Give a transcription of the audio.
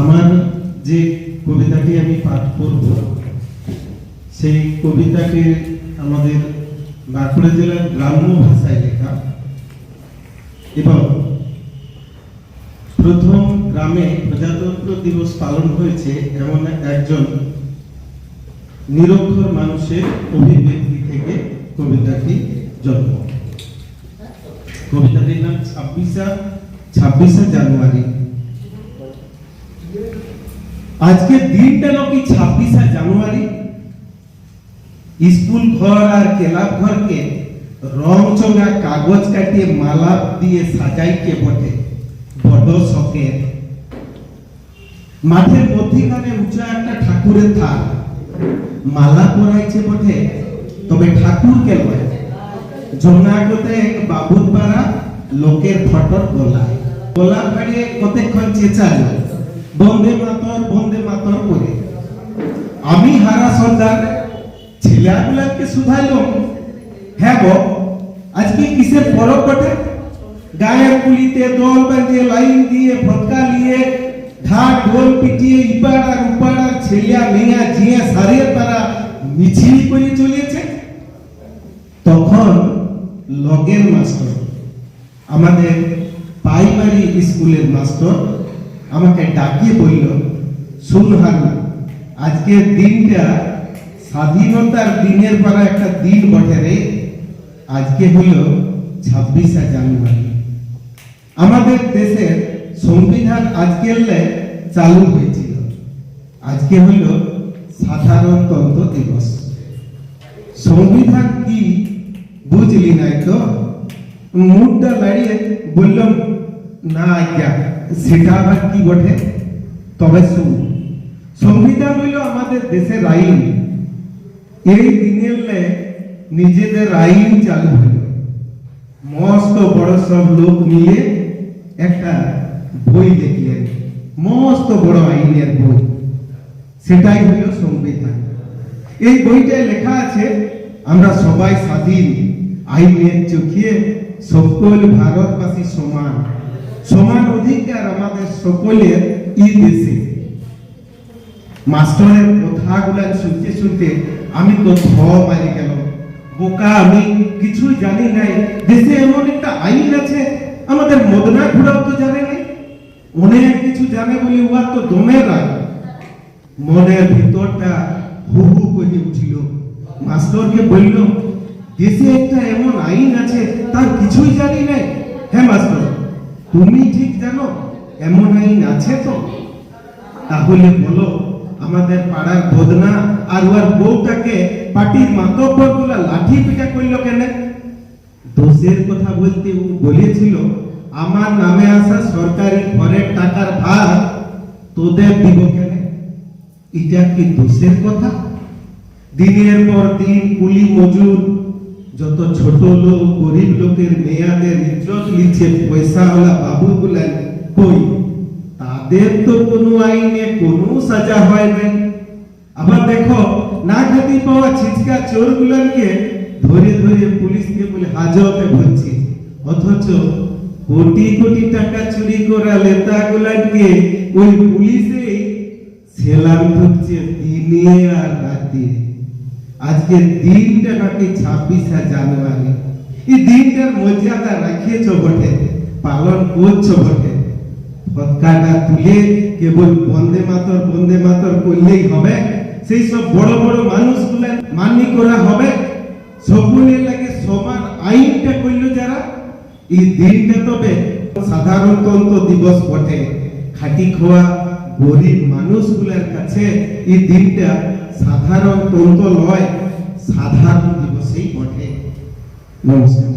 আমার যে কবিতাটি আমি পাঠ করব সেই কবিতাটি আমাদের বাঁকুড়া জেলার গ্রাম্য ভাষায় লেখা এবং প্রথম গ্রামে প্রজাতন্ত্র দিবস পালন হয়েছে এমন একজন নিরক্ষর মানুষের অভিব্যক্তি থেকে কবিতাটি জন্ম। কবিতাটির নাম 26শে জানুয়ারি। আজকে দিনটা নাকি 26শে জানুয়ারি। স্কুল ঘর আর ক্লাব ঘরকে রং চঙা কাগজ কাটিয়ে মালা দিয়ে সাজাইকে বটে বড় শখের। মাঠের মধ্যখানে উঁচা একটা ঠাকুরের থাক, মালা পরাইছে বটে তবে ঠাকুরকে নয়। জঙ্গাগতে বাবুর পাড়া লোকের ফটর গলায় গলা ফাড়িয়ে কতক্ষণ চেঁচালো বন্দে মাতর করে। আমি হারা সন্ধ্যার ছেলেগুলাকে শুধাইলাম, হ্যাঁ গো আজকে কিসের পরব বটে? গায়ের কুলিতে দল বাঁধিয়ে লাইন দিয়ে ফটকা নিয়ে ঢাক ঢোল পিটিয়ে ইপাড় আর উপাড় আর ছেলিয়া মেয়া জিয়া সারের তারা মিছিল করে চলেছে। তখন লগের মাস্টার, আমাদের প্রাইমারি স্কুলের মাস্টার আমাকে ডাকিয়ে বলল, শুন হারু, আজকের দিনটা স্বাধীনতার দিনের পর একটা দিন বটে রে। আজকে হলো 26শে জানুয়ারি। আমাদের দেশের সংবিধান আজকের চালু হয়েছিল। আজকে হলো সাধারণতন্ত্র দিবস। সংবিধান কি বুঝলি নাই তো? মুখটা দাঁড়িয়ে বললাম, না আজ্ঞা, সেটা আবার কি বটে? তবে শুন, সংবিধান হইল আমাদের দেশের আইন। এই দিনের নিজেদের আইন চালু হইল। মস্ত বড় সব লোক মিলে একটা বই দেখলেন, মস্ত বড় আইনের বই, সেটাই হইল সংবিধান। এই বইটায় লেখা আছে আমরা সবাই স্বাধীন, আইনের চোখে সকল ভারতবাসী সমান, সমান অধিকার আমাদের সকলের এই দেশে। মাস্টারের কথাগুলা শুনতে শুনতে আমি তো মারি গেল। বোকা আমি, কিছুই জানি নাই। দেশে এমন একটা আইন আছে, আমাদের মদনা ঘুরাও তো জানে নাই। অনেক কিছু জানে বলে উহার তো দমের রাগ। মনের ভিতরটা হু হু করে উঠিল। মাস্টারকে বলল, দেশে একটা এমন আইন আছে, তার কিছুই জানি নাই। হ্যাঁ মাস্টার, তুমি ঠিক জানো এমন আইন আছে তো? তাহলে বলো, আমাদের পাড়ার বদনা আর ওর বউটাকে পার্টির মাতব্বর গুলা লাঠি পিটা করলো কেন? দোষের কথা বলতে ও বলেছিল, আমার নামে আসা সরকারি ঘরের টাকার ভাগ তোদের দিব কেন? এটা কি দোষের কথা? দিনের পর দিন কুলি মজুর, যত ছোট লোক গরিব লোকের মেয়াদের ইজ্জত লিখছে পয়সাওয়ালা বাবুগুলা, কই তাদের তো কোনো আইনে কোনো সাজা হয় নাই। আবার দেখো, না খাতি পাওয়া ছিচকা চোরগুলাকে ধরে ধরে পুলিশকে বলে হাজতে ভরছে, অথচ কোটি কোটি টাকা চুরি করা নেতাগুলাকে ওই পুলিশে সেলাম ঢুকছে দিনে আর রাতে। আজকে দিনটা নাকি 26শে জানুয়ারি। এই দিনটার মর্যাদা রাখিয়েছ বটে, পালন করছো বটে। পতাকাটা তুলে কেবল বন্দে মাতর করলেই হবে? সেই সব বড় বড় মানুষগুলা মান্য করা হবে? সকলের লাগে সমান আইনটা করলো যারা। এই দিনটা তবে সাধারণতন্ত্র দিবস বটে। খাটি খোয়া গরিব মানুষগুলোর কাছে এই দিনটা সাধারণতন্ত্র নয়, সাধারণ দিবসই বটে। নমস্কার।